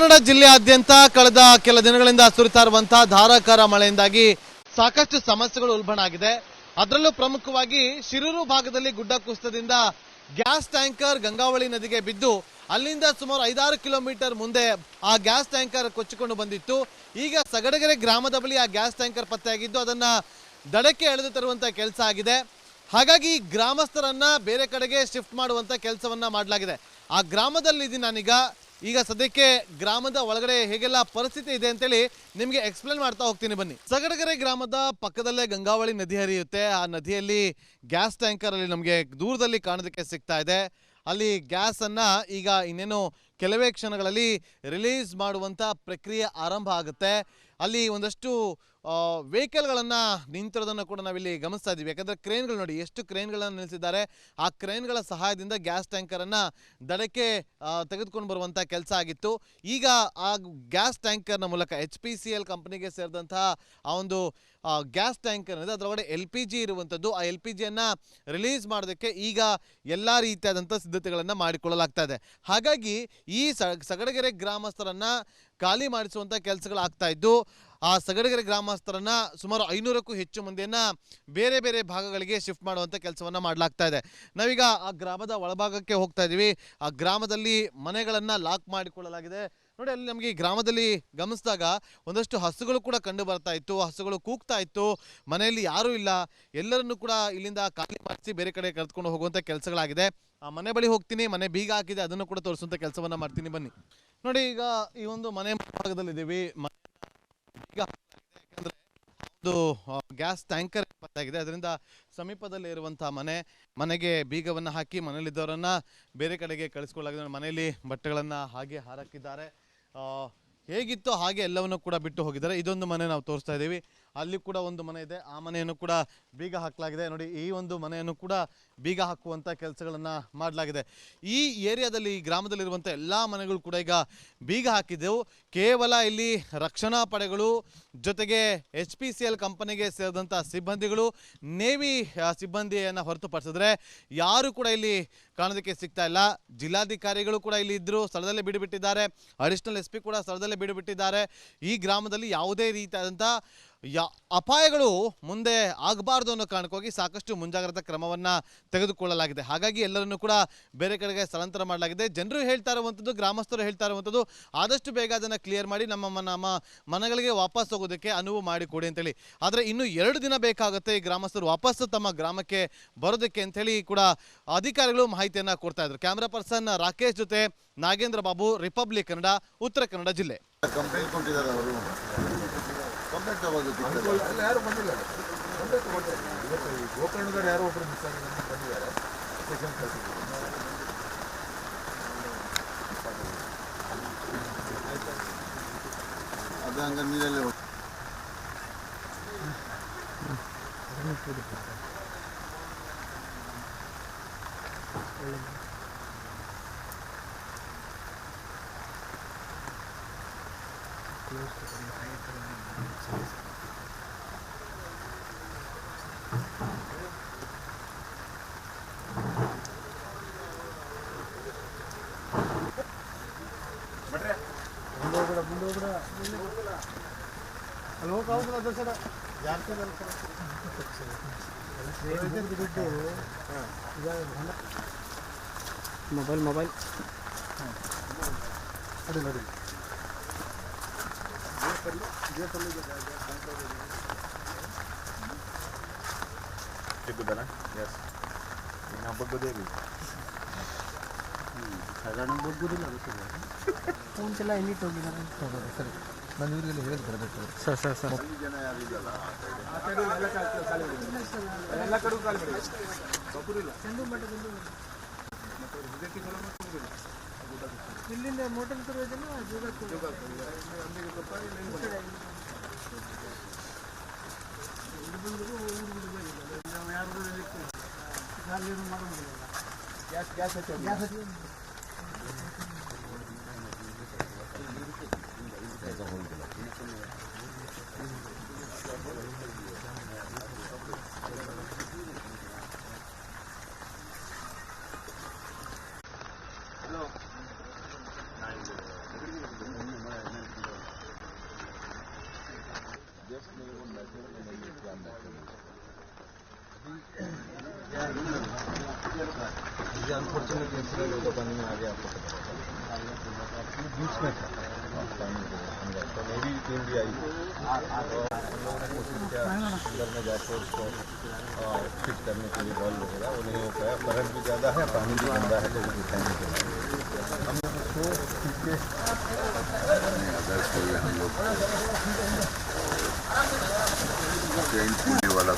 ಕನ್ನಡ ಜಿಲ್ಲೆಯಾದ್ಯಂತ ಕಳೆದ ಕೆಲ ದಿನಗಳಿಂದ ಸುರಿತಾ ಇರುವಂತಹ ಧಾರಾಕಾರ ಮಳೆಯಿಂದಾಗಿ ಸಾಕಷ್ಟು ಸಮಸ್ಯೆಗಳು ಉಲ್ಬಣ ಆಗಿದೆ. ಅದರಲ್ಲೂ ಪ್ರಮುಖವಾಗಿ ಶಿರೂರು ಭಾಗದಲ್ಲಿ ಗುಡ್ಡ ಕುಸಿತದಿಂದ ಗ್ಯಾಸ್ ಟ್ಯಾಂಕರ್ ಗಂಗಾವಳಿ ನದಿಗೆ ಬಿದ್ದು ಅಲ್ಲಿಂದ ಸುಮಾರು 5-6 ಕಿಲೋಮೀಟರ್ ಮುಂದೆ ಆ ಗ್ಯಾಸ್ ಟ್ಯಾಂಕರ್ ಕೊಚ್ಚಿಕೊಂಡು ಬಂದಿತ್ತು. ಈಗ ಸಗಡಗೆರೆ ಗ್ರಾಮದ ಬಳಿ ಆ ಗ್ಯಾಸ್ ಟ್ಯಾಂಕರ್ ಪತ್ತೆಯಾಗಿದ್ದು ಅದನ್ನ ದಡಕ್ಕೆ ಎಳೆದು ತರುವಂತ ಕೆಲಸ ಆಗಿದೆ. ಹಾಗಾಗಿ ಗ್ರಾಮಸ್ಥರನ್ನ ಬೇರೆ ಕಡೆಗೆ ಶಿಫ್ಟ್ ಮಾಡುವಂತ ಕೆಲಸವನ್ನ ಮಾಡಲಾಗಿದೆ. ಆ ಗ್ರಾಮದಲ್ಲಿ ನಾನೀಗ ಸದ್ಯಕ್ಕೆ ಗ್ರಾಮದ ಒಳಗಡೆ ಹೇಗೆಲ್ಲ ಪರಿಸ್ಥಿತಿ ಇದೆ ಅಂತೇಳಿ ನಿಮಗೆ ಎಕ್ಸ್ಪ್ಲೇನ್ ಮಾಡ್ತಾ ಹೋಗ್ತೀನಿ ಬನ್ನಿ. ಸಗಡಗೆರೆ ಗ್ರಾಮದ ಪಕ್ಕದಲ್ಲೇ ಗಂಗಾವಳಿ ನದಿ ಹರಿಯುತ್ತೆ. ಆ ನದಿಯಲ್ಲಿ ಗ್ಯಾಸ್ ಟ್ಯಾಂಕರ್ ಅಲ್ಲಿ ನಮಗೆ ದೂರದಲ್ಲಿ ಕಾಣೋದಕ್ಕೆ ಸಿಗ್ತಾ ಇದೆ. ಅಲ್ಲಿ ಗ್ಯಾಸ್ ಅನ್ನ ಈಗ ಇನ್ನೇನು ಕೆಲವೇ ಕ್ಷಣಗಳಲ್ಲಿ ರಿಲೀಸ್ ಮಾಡುವಂತ ಪ್ರಕ್ರಿಯೆ ಆರಂಭ ಆಗುತ್ತೆ. ಅಲ್ಲಿ ಒಂದಷ್ಟು ವೆಹಿಕಲ್ಗಳನ್ನು ನಿಂತಿರೋದನ್ನು ಕೂಡ ನಾವಿಲ್ಲಿ ಗಮನಿಸ್ತಾ ಇದ್ದೀವಿ. ಯಾಕಂದರೆ ಕ್ರೇನ್ಗಳು ನೋಡಿ ಎಷ್ಟು ಕ್ರೇನ್ಗಳನ್ನು ನಿಲ್ಲಿಸಿದ್ದಾರೆ. ಆ ಕ್ರೇನ್ಗಳ ಸಹಾಯದಿಂದ ಗ್ಯಾಸ್ ಟ್ಯಾಂಕರನ್ನು ದಡಕ್ಕೆ ತೆಗೆದುಕೊಂಡು ಬರುವಂಥ ಕೆಲಸ ಆಗಿತ್ತು. ಈಗ ಆ ಗ್ಯಾಸ್ ಟ್ಯಾಂಕರ್ನ ಮೂಲಕ HPCL ಕಂಪನಿಗೆ ಸೇರಿದಂತಹ ಆ ಒಂದು ಗ್ಯಾಸ್ ಟ್ಯಾಂಕರ್ ಇದೆ, ಅದರೊಳಗಡೆ LPG ಇರುವಂಥದ್ದು. ಆ LPGಯನ್ನು ರಿಲೀಸ್ ಮಾಡೋದಕ್ಕೆ ಈಗ ಎಲ್ಲ ರೀತಿಯಾದಂಥ ಸಿದ್ಧತೆಗಳನ್ನು ಮಾಡಿಕೊಳ್ಳಲಾಗ್ತಾ ಇದೆ. ಹಾಗಾಗಿ ಈ ಸಗಡಗೆರೆ ಗ್ರಾಮಸ್ಥರನ್ನು ಖಾಲಿ ಮಾಡಿಸುವಂಥ ಕೆಲಸಗಳಾಗ್ತಾ ಇದ್ದು ಆ ಸಗಡಗೆರೆ ಗ್ರಾಮಸ್ಥರನ್ನ ಸುಮಾರು 500ಕ್ಕೂ ಹೆಚ್ಚು ಮಂದಿಯನ್ನ ಬೇರೆ ಬೇರೆ ಭಾಗಗಳಿಗೆ ಶಿಫ್ಟ್ ಮಾಡುವಂಥ ಕೆಲಸವನ್ನು ಮಾಡಲಾಗ್ತಾ ಇದೆ. ನಾವೀಗ ಆ ಗ್ರಾಮದ ಒಳಭಾಗಕ್ಕೆ ಹೋಗ್ತಾ ಇದ್ದೀವಿ. ಆ ಗ್ರಾಮದಲ್ಲಿ ಮನೆಗಳನ್ನು ಲಾಕ್ ಮಾಡಿಕೊಳ್ಳಲಾಗಿದೆ. ನೋಡಿ, ಅಲ್ಲಿ ನಮಗೆ ಈ ಗ್ರಾಮದಲ್ಲಿ ಗಮನಿಸಿದಾಗ ಒಂದಷ್ಟು ಹಸುಗಳು ಕೂಡ ಕಂಡು ಬರ್ತಾ ಇತ್ತು. ಹಸುಗಳು ಕೂಗ್ತಾ ಇತ್ತು. ಮನೆಯಲ್ಲಿ ಯಾರೂ ಇಲ್ಲ. ಎಲ್ಲರನ್ನೂ ಕೂಡ ಇಲ್ಲಿಂದ ಖಾಲಿ ಮಾಡಿಸಿ ಬೇರೆ ಕಡೆ ಕರೆದುಕೊಂಡು ಹೋಗುವಂಥ ಕೆಲಸಗಳಾಗಿದೆ. ಆ ಮನೆ ಬಳಿ ಹೋಗ್ತೀನಿ, ಮನೆ ಬೀಗ ಹಾಕಿದೆ, ಅದನ್ನು ಕೂಡ ತೋರಿಸುವಂಥ ಕೆಲಸವನ್ನು ಮಾಡ್ತೀನಿ ಬನ್ನಿ. ನೋಡಿ, ಈಗ ಈ ಒಂದು ಮನೆ ಭಾಗದಲ್ಲಿದ್ದೀವಿ. ಯಾಕಂದ್ರೆ ಒಂದು ಗ್ಯಾಸ್ ಟ್ಯಾಂಕರ್ ಪತ್ತಾಗಿದೆ. ಅದರಿಂದ ಸಮೀಪದಲ್ಲಿ ಇರುವಂತಹ ಮನೆಗೆ ಬೀಗವನ್ನು ಹಾಕಿ ಮನೆಯಲ್ಲಿದ್ದವರನ್ನ ಬೇರೆ ಕಡೆಗೆ ಕಳಿಸ್ಕೊಳ್ಳಲಾಗಿದೆ. ಮನೆಯಲ್ಲಿ ಬಟ್ಟೆಗಳನ್ನು ಹಾಗೆ ಹಾರಾಕಿದ್ದಾರೆ. ಹೇಗಿತ್ತು ಹಾಗೆ ಎಲ್ಲವನ್ನು ಕೂಡ ಬಿಟ್ಟು ಹೋಗಿದ್ದಾರೆ. ಇದೊಂದು ಮನೆ ನಾವು ತೋರಿಸ್ತಾ ಇದ್ದೀವಿ. ಅಲ್ಲಿ ಕೂಡ ಒಂದು ಮನೆ ಇದೆ. ಆ ಮನೆಯನ್ನು ಕೂಡ ಬೀಗ ಹಾಕಲಾಗಿದೆ. ನೋಡಿ, ಈ ಒಂದು ಮನೆಯನ್ನು ಕೂಡ ಬೀಗ ಹಾಕುವಂಥ ಕೆಲಸಗಳನ್ನು ಮಾಡಲಾಗಿದೆ. ಈ ಏರಿಯಾದಲ್ಲಿ, ಈ ಗ್ರಾಮದಲ್ಲಿರುವಂಥ ಎಲ್ಲ ಮನೆಗಳು ಕೂಡ ಈಗ ಬೀಗ ಹಾಕಿದ್ದೆವು. ಕೇವಲ ಇಲ್ಲಿ ರಕ್ಷಣಾ ಪಡೆಗಳು ಜೊತೆಗೆ HPCL ಕಂಪನಿಗೆ ಸೇರಿದಂಥ ಸಿಬ್ಬಂದಿಗಳು, ನೇವಿ ಸಿಬ್ಬಂದಿಯನ್ನು ಹೊರತುಪಡಿಸಿದ್ರೆ ಯಾರು ಕೂಡ ಇಲ್ಲಿ ಕಾಣೋದಕ್ಕೆ ಸಿಗ್ತಾ ಇಲ್ಲ. ಜಿಲ್ಲಾಧಿಕಾರಿಗಳು ಕೂಡ ಇಲ್ಲಿ ಇದ್ದರು, ಸ್ಥಳದಲ್ಲೇ ಬಿಡುಬಿಟ್ಟಿದ್ದಾರೆ. ಅಡಿಷನಲ್ SP ಕೂಡ ಸ್ಥಳದಲ್ಲೇ ಬಿಡುಬಿಟ್ಟಿದ್ದಾರೆ. ಈ ಗ್ರಾಮದಲ್ಲಿ ಯಾವುದೇ ರೀತಿಯಾದಂಥ ಅಪಾಯಗಳು ಮುಂದೆ ಆಗಬಾರ್ದು ಅನ್ನೋ ಕಾರಣಕ್ಕಾಗಿ ಸಾಕಷ್ಟು ಮುಂಜಾಗ್ರತಾ ಕ್ರಮವನ್ನು ತೆಗೆದುಕೊಳ್ಳಲಾಗಿದೆ. ಹಾಗಾಗಿ ಎಲ್ಲರನ್ನೂ ಕೂಡ ಬೇರೆ ಕಡೆಗೆ ಸ್ಥಳಾಂತರ ಮಾಡಲಾಗಿದೆ. ಜನರು ಹೇಳ್ತಾ ಇರುವಂಥದ್ದು, ಗ್ರಾಮಸ್ಥರು ಹೇಳ್ತಾ ಇರುವಂಥದ್ದು, ಆದಷ್ಟು ಬೇಗ ಅದನ್ನು ಕ್ಲಿಯರ್ ಮಾಡಿ ನಮ್ಮ ಮನೆಗಳಿಗೆ ವಾಪಸ್ ಹೋಗೋದಕ್ಕೆ ಅನುವು ಮಾಡಿಕೊಡಿ ಅಂತೇಳಿ. ಆದರೆ ಇನ್ನು 2 ದಿನ ಬೇಕಾಗುತ್ತೆ ಈ ಗ್ರಾಮಸ್ಥರು ವಾಪಸ್ ತಮ್ಮ ಗ್ರಾಮಕ್ಕೆ ಬರೋದಕ್ಕೆ ಅಂತೇಳಿ ಕೂಡ ಅಧಿಕಾರಿಗಳು ಮಾಹಿತಿಯನ್ನು ಕೊಡ್ತಾ ಇದ್ರು. ಕ್ಯಾಮ್ರಾ ಪರ್ಸನ್ ರಾಕೇಶ್ ಜೊತೆ ನಾಗೇಂದ್ರ ಬಾಬು, ರಿಪಬ್ಲಿಕ್ ಕನ್ನಡ, ಉತ್ತರ ಕನ್ನಡ ಜಿಲ್ಲೆ. ಯಾರು ಬಂದಿಲ್ಲ. ಗೋಕರ್ಣದವ್ರು ಯಾರೋ ಒಬ್ಬರು ಮಿಸ್ ಆಗಿ ಬಂದಿದ್ದಾರೆ. ಸ್ಟೇಷನ್ ಕಳಿಸಿದ್ರು. ಅದು ಹಂಗ ನೀರಲ್ಲಿ ಮೊಬೈಲ್ ಸಿಗುತ್ತಾನ? ಎಸ್, ಇನ್ನು ಹಬ್ಬದೇ ರೀ ಸಾಧಾರಣ ಬಗ್ಗುದಿಲ್ಲ. ಫೋನ್ಸೆಲ್ಲ ಎಲ್ಲಿಟ್ಟು ಹೋಗಿದ್ದಾರೆ ಸರ್. ನಾನು ಇವರಿಗೆಲ್ಲ ಹೇಳಿ ಬರಬೇಕು ಸರ್. ಜನ ಯಾರು ಇಲ್ಲಲ್ಲ, ಎಲ್ಲ ಕಡೆ ಕಾಲು ಬಿಡಿ. ಬಗ್ಗುದಿಲ್ಲ. ಚಂದು ಮಠದಲ್ಲಿ ಇಲ್ಲಿಂದ ಮೋಟರ್ ತರುವುದನ್ನು ಯಾರು ಮಾಡೋದಿಲ್ಲ. Gas Hello. अनफॉर्चुनेट इंसिडेंट तो पानी में आ गया, आपको पता है बीच में था पानी के अंदर, तो मेरी टीम भी आई और हम लोगों ने कोशिश किया अंदर में जाकर उसको फिट करने के लिए बॉल वगैरह, वो नहीं हो पाया। करंट भी ज़्यादा है, पानी भी गंदा है, तो वो उठाने के बाद हम लोग उसको खींच के हम लोग वाला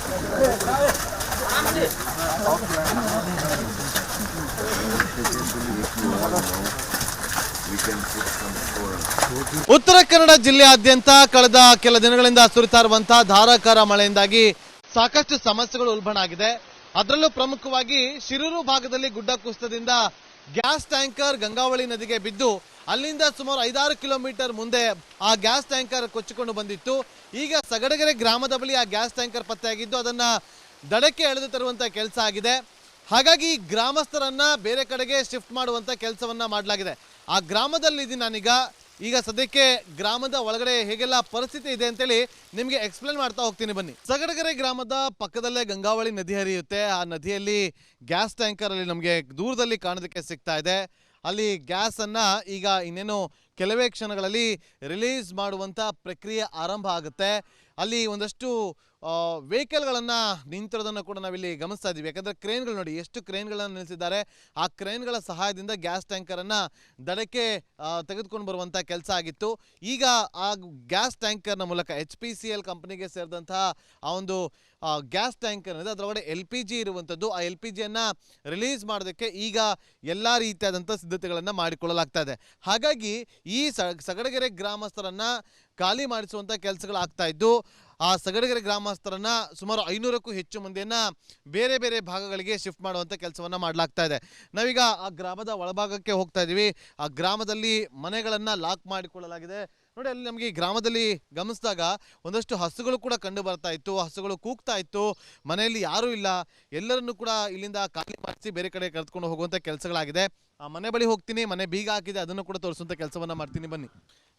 ಉತ್ತರ ಕನ್ನಡ ಜಿಲ್ಲೆಯಾದ್ಯಂತ ಕಳೆದ ಕೆಲ ದಿನಗಳಿಂದ ಸುರಿತಾ ಇರುವಂತಹ ಧಾರಾಕಾರ ಮಳೆಯಿಂದಾಗಿ ಸಾಕಷ್ಟು ಸಮಸ್ಯೆಗಳು ಉಲ್ಬಣ ಆಗಿದೆ. ಅದರಲ್ಲೂ ಪ್ರಮುಖವಾಗಿ ಶಿರೂರು ಭಾಗದಲ್ಲಿ ಗುಡ್ಡ ಕುಸಿತದಿಂದ ಗ್ಯಾಸ್ ಟ್ಯಾಂಕರ್ ಗಂಗಾವಳಿ ನದಿಗೆ ಬಿದ್ದು ಅಲ್ಲಿಂದ ಸುಮಾರು 5-6 ಕಿಲೋಮೀಟರ್ ಮುಂದೆ ಆ ಗ್ಯಾಸ್ ಟ್ಯಾಂಕರ್ ಕೊಚ್ಚಿಕೊಂಡು ಬಂದಿತ್ತು. ಈಗ ಸಗಡಗೆರೆ ಗ್ರಾಮದ ಬಳಿ ಆ ಗ್ಯಾಸ್ ಟ್ಯಾಂಕರ್ ಪತ್ತೆಯಾಗಿದ್ದು ಅದನ್ನ ದಡಕ್ಕೆ ಎಳೆದು ತರುವಂತ ಕೆಲಸ ಆಗಿದೆ. ಹಾಗಾಗಿ ಗ್ರಾಮಸ್ಥರನ್ನ ಬೇರೆ ಕಡೆಗೆ ಶಿಫ್ಟ್ ಮಾಡುವಂತ ಕೆಲಸವನ್ನ ಮಾಡಲಾಗಿದೆ. ಆ ಗ್ರಾಮದಲ್ಲಿ ಇದ್ದೀನಿ ನಾನೀಗ. ಈಗ ಸದ್ಯಕ್ಕೆ ಗ್ರಾಮದ ಒಳಗಡೆ ಹೇಗೆಲ್ಲ ಪರಿಸ್ಥಿತಿ ಇದೆ ಅಂತೇಳಿ ನಿಮಗೆ ಎಕ್ಸ್ಪ್ಲೇನ್ ಮಾಡ್ತಾ ಹೋಗ್ತೀನಿ ಬನ್ನಿ. ಸಗಡಗೆರೆ ಗ್ರಾಮದ ಪಕ್ಕದಲ್ಲೇ ಗಂಗಾವಳಿ ನದಿ ಹರಿಯುತ್ತೆ. ಆ ನದಿಯಲ್ಲಿ ಗ್ಯಾಸ್ ಟ್ಯಾಂಕರ್ ಅಲ್ಲಿ ನಮಗೆ ದೂರದಲ್ಲಿ ಕಾಣೋದಕ್ಕೆ ಸಿಗ್ತಾ ಇದೆ. ಅಲ್ಲಿ ಗ್ಯಾಸ್ ಅನ್ನ ಈಗ ಇನ್ನೇನು ಕೆಲವೇ ಕ್ಷಣಗಳಲ್ಲಿ ರಿಲೀಸ್ ಮಾಡುವಂತ ಪ್ರಕ್ರಿಯೆ ಆರಂಭ ಆಗುತ್ತೆ. ಅಲ್ಲಿ ಒಂದಷ್ಟು ವೆಹಿಕಲ್ಗಳನ್ನ ನಿಂತಿರೋದನ್ನು ಕೂಡ ನಾವಿಲ್ಲಿ ಗಮನಿಸ್ತಾ ಇದ್ದೀವಿ. ಯಾಕಂದ್ರೆ ಕ್ರೇನ್ಗಳು ನೋಡಿ ಎಷ್ಟು ಕ್ರೇನ್ಗಳನ್ನು ನಿಲ್ಲಿಸಿದ್ದಾರೆ. ಆ ಕ್ರೇನ್ಗಳ ಸಹಾಯದಿಂದ ಗ್ಯಾಸ್ ಟ್ಯಾಂಕರ್ ಅನ್ನ ದಡಕ್ಕೆ ತೆಗೆದುಕೊಂಡು ಬರುವಂತ ಕೆಲಸ ಆಗಿತ್ತು. ಈಗ ಆ ಗ್ಯಾಸ್ ಟ್ಯಾಂಕರ್ನ ಮೂಲಕ HPCL ಕಂಪನಿಗೆ ಸೇರಿದಂತಹ ಆ ಒಂದು ಗ್ಯಾಸ್ ಟ್ಯಾಂಕರ್ ಇದೆ, ಅದರೊಳಗಡೆ LPG ಇರುವಂಥದ್ದು. ಆ LPGಯನ್ನ ರಿಲೀಸ್ ಮಾಡೋದಕ್ಕೆ ಈಗ ಎಲ್ಲ ರೀತಿಯಾದಂಥ ಸಿದ್ಧತೆಗಳನ್ನು ಮಾಡಿಕೊಳ್ಳಲಾಗ್ತಾ ಇದೆ. ಹಾಗಾಗಿ ಈ ಸಗಡಗೆರೆ ಗ್ರಾಮಸ್ಥರನ್ನ ಖಾಲಿ ಮಾಡಿಸುವಂಥ ಕೆಲಸಗಳಾಗ್ತಾ ಇದ್ದು ಆ ಸಗಡಗೆರೆ ಗ್ರಾಮಸ್ಥರನ್ನ ಸುಮಾರು 500ಕ್ಕೂ ಹೆಚ್ಚು ಮಂದಿಯನ್ನ ಬೇರೆ ಬೇರೆ ಭಾಗಗಳಿಗೆ ಶಿಫ್ಟ್ ಮಾಡುವಂಥ ಕೆಲಸವನ್ನ ಮಾಡಲಾಗ್ತಾ ಇದೆ. ನಾವೀಗ ಆ ಗ್ರಾಮದ ಒಳಭಾಗಕ್ಕೆ ಹೋಗ್ತಾ ಇದ್ದೀವಿ. ಆ ಗ್ರಾಮದಲ್ಲಿ ಮನೆಗಳನ್ನ ಲಾಕ್ ಮಾಡಿಕೊಳ್ಳಲಾಗಿದೆ. ನೋಡಿ, ಅಲ್ಲಿ ನಮಗೆ ಈ ಗ್ರಾಮದಲ್ಲಿ ಗಮನಿಸಿದಾಗ ಒಂದಷ್ಟು ಹಸುಗಳು ಕೂಡ ಕಂಡು ಬರ್ತಾ ಇತ್ತು. ಹಸುಗಳು ಕೂಗ್ತಾ ಇತ್ತು. ಮನೆಯಲ್ಲಿ ಯಾರೂ ಇಲ್ಲ. ಎಲ್ಲರನ್ನೂ ಕೂಡ ಇಲ್ಲಿಂದ ಖಾಲಿ ಮಾಡಿಸಿ ಬೇರೆ ಕಡೆ ಕರೆದುಕೊಂಡು ಹೋಗುವಂಥ ಕೆಲಸಗಳಾಗಿದೆ. ಆ ಮನೆ ಬಳಿ ಹೋಗ್ತೀನಿ, ಮನೆ ಬೀಗ ಹಾಕಿದೆ, ಅದನ್ನು ಕೂಡ ತೋರಿಸುವಂಥ ಕೆಲಸವನ್ನ ಮಾಡ್ತೀನಿ ಬನ್ನಿ.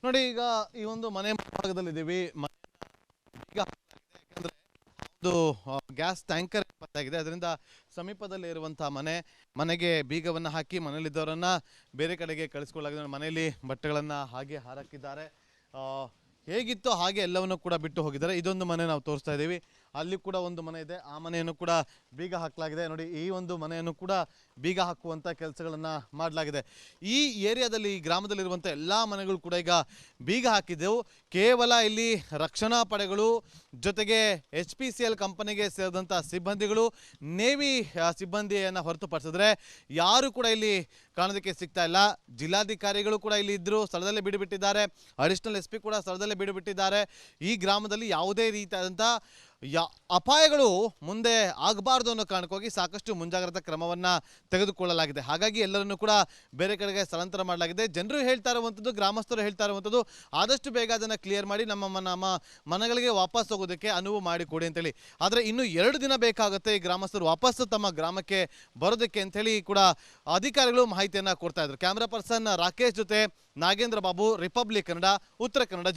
ನೋಡಿ, ಈಗ ಈ ಒಂದು ಮನೆ ಭಾಗದಲ್ಲಿ ಇದ್ದೀವಿ. ಯಾಕಂದ್ರೆ ಒಂದು ಗ್ಯಾಸ್ ಟ್ಯಾಂಕರ್ ಪತ್ತಾಗಿದೆ. ಅದರಿಂದ ಸಮೀಪದಲ್ಲಿ ಇರುವಂತಹ ಮನೆಗೆ ಬೀಗವನ್ನ ಹಾಕಿ ಮನೆಯಲ್ಲಿದ್ದವರನ್ನ ಬೇರೆ ಕಡೆಗೆ ಕಳಿಸ್ಕೊಳ್ಳಲಾಗಿದೆ. ಮನೆಯಲ್ಲಿ ಬಟ್ಟೆಗಳನ್ನ ಹಾಗೆ ಹಾರಾಕಿದ್ದಾರೆ. ಹೇಗಿತ್ತು ಹಾಗೆ ಎಲ್ಲವನ್ನು ಕೂಡ ಬಿಟ್ಟು ಹೋಗಿದ್ದಾರೆ. ಇದೊಂದು ಮನೆ ನಾವು ತೋರಿಸ್ತಾ ಇದ್ದೀವಿ. ಅಲ್ಲಿ ಕೂಡ ಒಂದು ಮನೆ ಇದೆ. ಆ ಮನೆಯನ್ನು ಕೂಡ ಬೀಗ ಹಾಕಲಾಗಿದೆ. ನೋಡಿ, ಈ ಒಂದು ಮನೆಯನ್ನು ಕೂಡ ಬೀಗ ಹಾಕುವಂಥ ಕೆಲಸಗಳನ್ನು ಮಾಡಲಾಗಿದೆ. ಈ ಏರಿಯಾದಲ್ಲಿ, ಈ ಗ್ರಾಮದಲ್ಲಿರುವಂಥ ಎಲ್ಲ ಮನೆಗಳು ಕೂಡ ಈಗ ಬೀಗ ಹಾಕಿದ್ದೆವು. ಕೇವಲ ಇಲ್ಲಿ ರಕ್ಷಣಾ ಪಡೆಗಳು ಜೊತೆಗೆ HPCL ಕಂಪನಿಗೆ ಸೇರಿದಂಥ ಸಿಬ್ಬಂದಿಗಳು, ನೇವಿ ಸಿಬ್ಬಂದಿಯನ್ನು ಹೊರತುಪಡಿಸಿದ್ರೆ ಯಾರು ಕೂಡ ಇಲ್ಲಿ ಕಾಣೋದಕ್ಕೆ ಸಿಗ್ತಾ ಇಲ್ಲ. ಜಿಲ್ಲಾಧಿಕಾರಿಗಳು ಕೂಡ ಇಲ್ಲಿ ಇದ್ದರು, ಸ್ಥಳದಲ್ಲೇ ಬಿಡುಬಿಟ್ಟಿದ್ದಾರೆ. ಅಡಿಷನಲ್ SP ಕೂಡ ಸ್ಥಳದಲ್ಲೇ ಬಿಡುಬಿಟ್ಟಿದ್ದಾರೆ. ಈ ಗ್ರಾಮದಲ್ಲಿ ಯಾವುದೇ ರೀತಿಯಾದಂಥ ಅಪಾಯಗಳು ಮುಂದೆ ಆಗಬಾರ್ದು ಅನ್ನೋ ಕಾರಣಕ್ಕಾಗಿ ಸಾಕಷ್ಟು ಮುಂಜಾಗ್ರತಾ ಕ್ರಮವನ್ನ ತೆಗೆದುಕೊಳ್ಳಲಾಗಿದೆ. ಹಾಗಾಗಿ ಎಲ್ಲರನ್ನೂ ಕೂಡ ಬೇರೆ ಕಡೆಗೆ ಸ್ಥಳಾಂತರ ಮಾಡಲಾಗಿದೆ. ಜನರು ಹೇಳ್ತಾ ಇರುವಂಥದ್ದು, ಗ್ರಾಮಸ್ಥರು ಹೇಳ್ತಾ ಇರುವಂಥದ್ದು, ಆದಷ್ಟು ಬೇಗ ಅದನ್ನು ಕ್ಲಿಯರ್ ಮಾಡಿ ನಮ್ಮ ಮನೆಗಳಿಗೆ ವಾಪಸ್ ಹೋಗೋದಕ್ಕೆ ಅನುವು ಮಾಡಿಕೊಡಿ ಅಂತೇಳಿ. ಆದರೆ ಇನ್ನು 2 ದಿನ ಬೇಕಾಗುತ್ತೆ ಈ ಗ್ರಾಮಸ್ಥರು ವಾಪಸ್ ತಮ್ಮ ಗ್ರಾಮಕ್ಕೆ ಬರೋದಕ್ಕೆ ಅಂತೇಳಿ ಕೂಡ ಅಧಿಕಾರಿಗಳು ಮಾಹಿತಿಯನ್ನು ಕೊಡ್ತಾ ಇದ್ರು. ಕ್ಯಾಮ್ರಾ ಪರ್ಸನ್ ರಾಕೇಶ್ ಜೊತೆ ನಾಗೇಂದ್ರ ಬಾಬು, ರಿಪಬ್ಲಿಕ್ ಕನ್ನಡ, ಉತ್ತರ ಕನ್ನಡ.